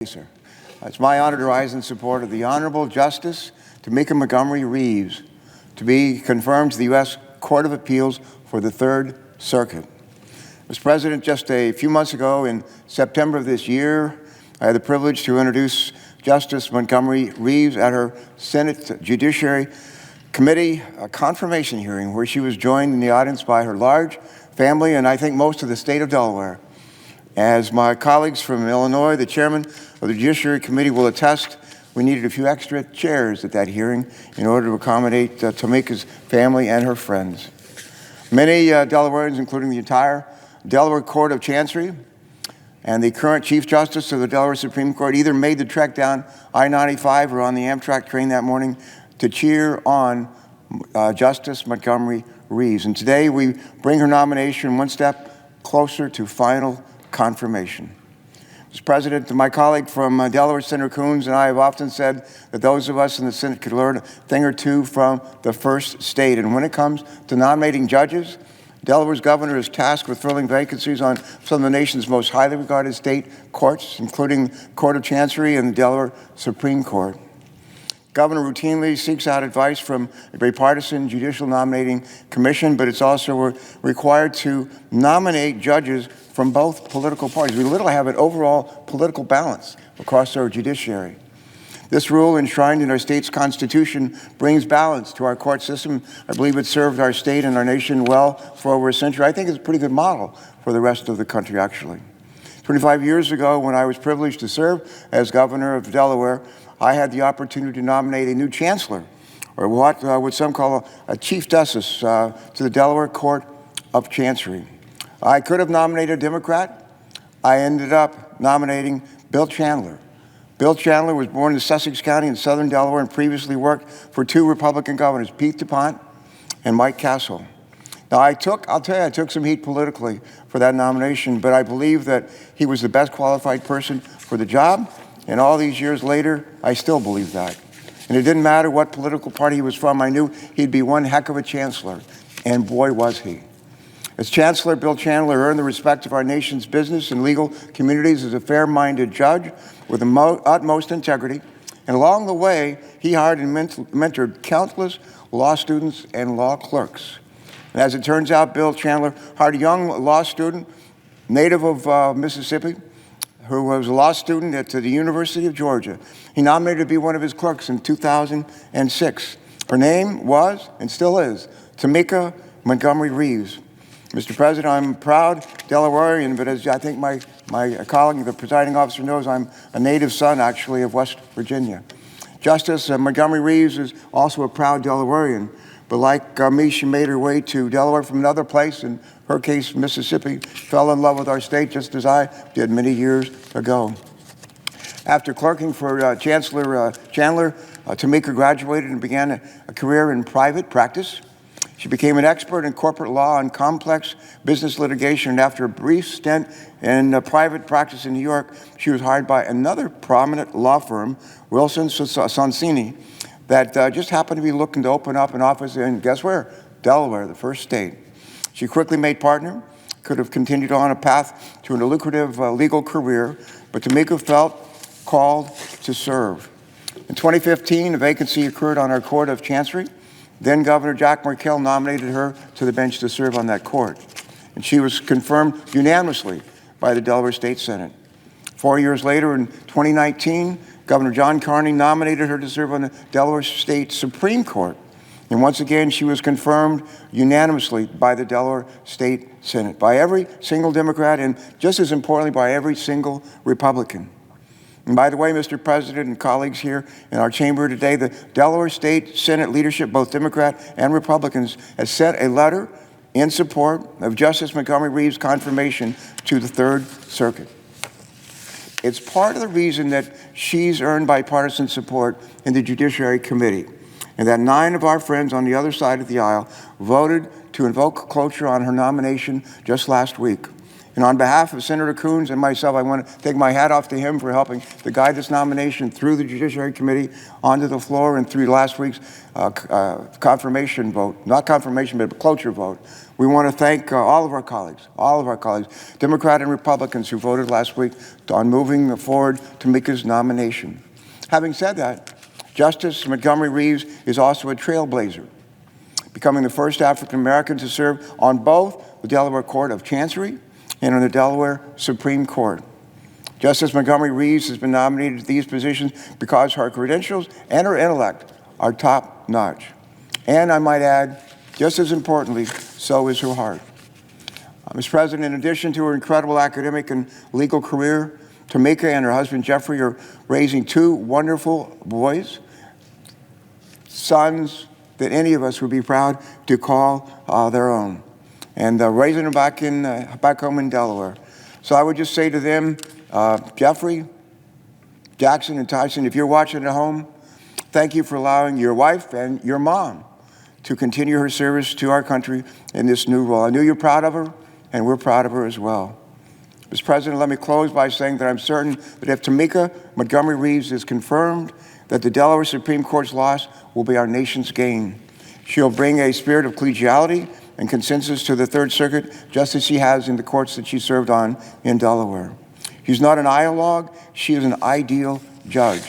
Sir. It's my honor to rise in support of the Honorable Justice Tamika Montgomery-Reeves to be confirmed to the U.S. Court of Appeals for the Third Circuit. Mr. President, just a few months ago in September of this year, I had the privilege to introduce Justice Montgomery-Reeves at her Senate Judiciary Committee confirmation hearing, where she was joined in the audience by her large family and I think most of the state of Delaware. As my colleagues from Illinois, the chairman of the Judiciary Committee will attest, we needed a few extra chairs at that hearing in order to accommodate Tamika's family and her friends. Many Delawareans, including the entire Delaware Court of Chancery and the current Chief Justice of the Delaware Supreme Court, either made the trek down I-95 or on the Amtrak train that morning to cheer on Justice Montgomery-Reeves. And today we bring her nomination one step closer to final confirmation. Mr. President, my colleague from Delaware, Senator Coons, and I have often said that those of us in the Senate could learn a thing or two from the first state. And when it comes to nominating judges, Delaware's governor is tasked with filling vacancies on some of the nation's most highly regarded state courts, including the Court of Chancery and the Delaware Supreme Court. Governor routinely seeks out advice from a bipartisan judicial nominating commission, but it's also required to nominate judges from both political parties. We literally have an overall political balance across our judiciary. This rule, enshrined in our state's constitution, brings balance to our court system. I believe it served our state and our nation well for over a century. I think it's a pretty good model for the rest of the country, actually. 25 years ago, when I was privileged to serve as governor of Delaware, I had the opportunity to nominate a new chancellor, or what some call a chief justice, to the Delaware Court of Chancery. I could have nominated a Democrat. I ended up nominating Bill Chandler. Bill Chandler was born in Sussex County in southern Delaware and previously worked for two Republican governors, Pete DuPont and Mike Castle. Now, I took some heat politically for that nomination, but I believe that he was the best qualified person for the job. And all these years later, I still believe that. And it didn't matter what political party he was from. I knew he'd be one heck of a chancellor. And boy, was he. As chancellor, Bill Chandler earned the respect of our nation's business and legal communities as a fair-minded judge with the utmost integrity. And along the way, he hired and mentored countless law students and law clerks. And as it turns out, Bill Chandler hired a young law student, native of Mississippi, who was a law student at the University of Georgia. He nominated her to be one of his clerks in 2006. Her name was, and still is, Tamika Montgomery-Reeves. Mr. President, I'm a proud Delawarean, but as I think my colleague, the presiding officer, knows, I'm a native son, actually, of West Virginia. Justice Montgomery-Reeves is also a proud Delawarean, but like me, she made her way to Delaware from another place, in her case, Mississippi, fell in love with our state just as I did many years ago. After clerking for Chancellor Chandler, Tamika graduated and began a career in private practice. She became an expert in corporate law and complex business litigation, and after a brief stint in private practice in New York, she was hired by another prominent law firm, Wilson Sonsini, that just happened to be looking to open up an office in, guess where? Delaware, the first state. She quickly made partner, could have continued on a path to a lucrative legal career, but Tamika felt called to serve. In 2015, a vacancy occurred on our Court of Chancery. Then Governor Jack Markell nominated her to the bench to serve on that court. And she was confirmed unanimously by the Delaware State Senate. 4 years later, in 2019, Governor John Carney nominated her to serve on the Delaware State Supreme Court. And once again, she was confirmed unanimously by the Delaware State Senate, by every single Democrat, and just as importantly, by every single Republican. And by the way, Mr. President and colleagues here in our chamber today, the Delaware State Senate leadership, both Democrat and Republicans, has sent a letter in support of Justice Montgomery-Reeves' confirmation to the Third Circuit. It's part of the reason that she's earned bipartisan support in the Judiciary Committee, and that 9 of our friends on the other side of the aisle voted to invoke cloture on her nomination just last week. And on behalf of Senator Coons and myself, I want to take my hat off to him for helping to guide this nomination through the Judiciary Committee onto the floor and through last week's confirmation vote, not confirmation, but cloture vote. We want to thank all of our colleagues, Democrat and Republicans who voted last week on moving forward Tamika's nomination. Having said that, Justice Montgomery-Reeves is also a trailblazer, becoming the first African-American to serve on both the Delaware Court of Chancery and on the Delaware Supreme Court. Justice Montgomery-Reeves has been nominated to these positions because her credentials and her intellect are top-notch. And I might add, just as importantly, so is her heart. Mr. President, in addition to her incredible academic and legal career, Tamika and her husband Jeffrey are raising two wonderful boys, sons that any of us would be proud to call their own, and raising them back home in Delaware. So I would just say to them, Jeffrey, Jackson, and Tyson, if you're watching at home, thank you for allowing your wife and your mom to continue her service to our country in this new role. I know you're proud of her, and we're proud of her as well. Mr. President, let me close by saying that I'm certain that if Tamika Montgomery-Reeves is confirmed, that the Delaware Supreme Court's loss will be our nation's gain. She'll bring a spirit of collegiality and consensus to the Third Circuit, just as she has in the courts that she served on in Delaware. She's not an ideologue, she is an ideal judge.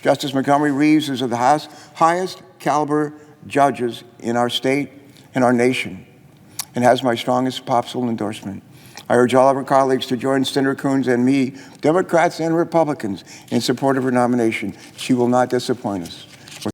Justice Montgomery-Reeves is of the highest caliber judges in our state and our nation, and has my strongest possible endorsement. I urge all of our colleagues to join Senator Coons and me, Democrats and Republicans, in support of her nomination. She will not disappoint us.